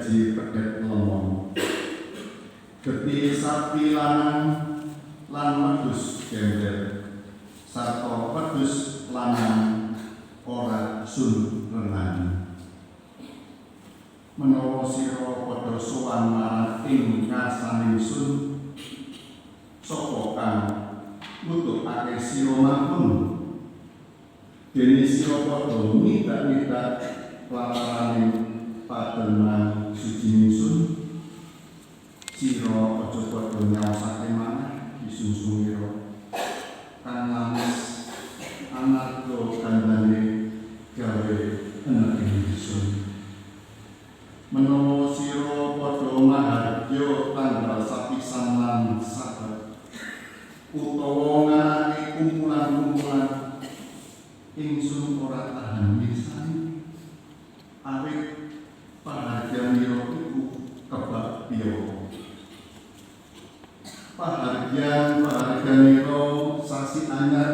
gaji pedet lemon. Geti sapi lanang lan wedhus gembel sarta wedhus lanang ora sun renang. Menawa sira padha sowan marang ing ngarsaning sun, sapa kang nutukake sira mangkon? Dene sira padha ngidak-ngidak lantaran padenan suci sun, sira aja padha nyaosake maneh disusun-sumira kang lamis amarga kandhane gawe enek ing sun. Menawa sira padha mahadya tanggal sapisan lan sabat utawa ngarani kumpulan-kumpulan, ingsun ora tahan mirsani awit pahargyanira iku kebak piyo. Pahargyanira sasi anyar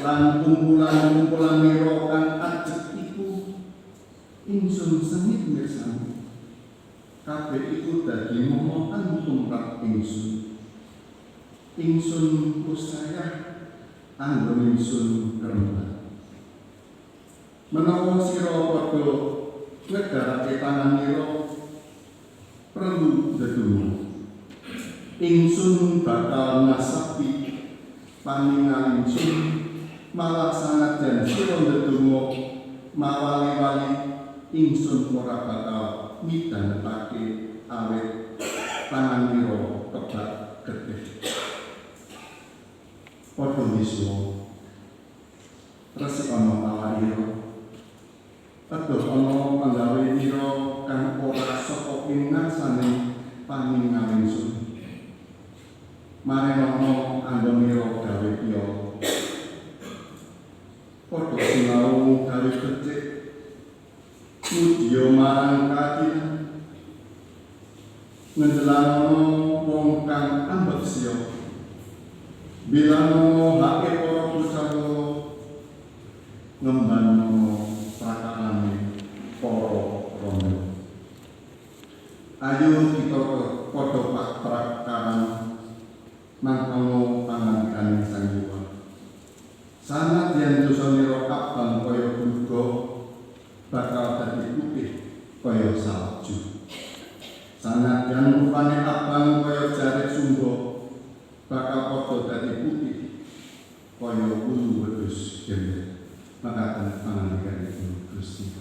lan kumpulan-kumpulanira kang ajeg iku ingsun sengit mirsani. Kabeh iku dadi momongan tumrap ingsun. Ingsun usaya anggon ingsun kerembat. Menawa sira padha ngedharake tanganira perlu ndedonga, ingsun bakal ngasapi paningal ingsun, malah sanajan sira ndedonga mawali-wali ingsun ora bakal midhangetake awit tanganira kebak getih. Padha misuwa resik ana awakira, adoh ana panggawenira kang ora saka ing ngarsane paningal ingsun. Marenono anggonira gawe piya, padha sinau gawe becik, mudya marang kadinan, ngendelano wong kang ambeksia, bilano hake para pusaka, ngembano prakarane para rondo. Ayo kita padha prakaran mangkono pangandikaning Sang Hyang. Sanadyan dosanira abang kaya duga, bakal dadi putih kaya salju. Sanadyan rupane abang kaya jarik sumba, bakal padha dadi putih kaya ulu wedhus gembel. Makaten pangandikaning Gusti.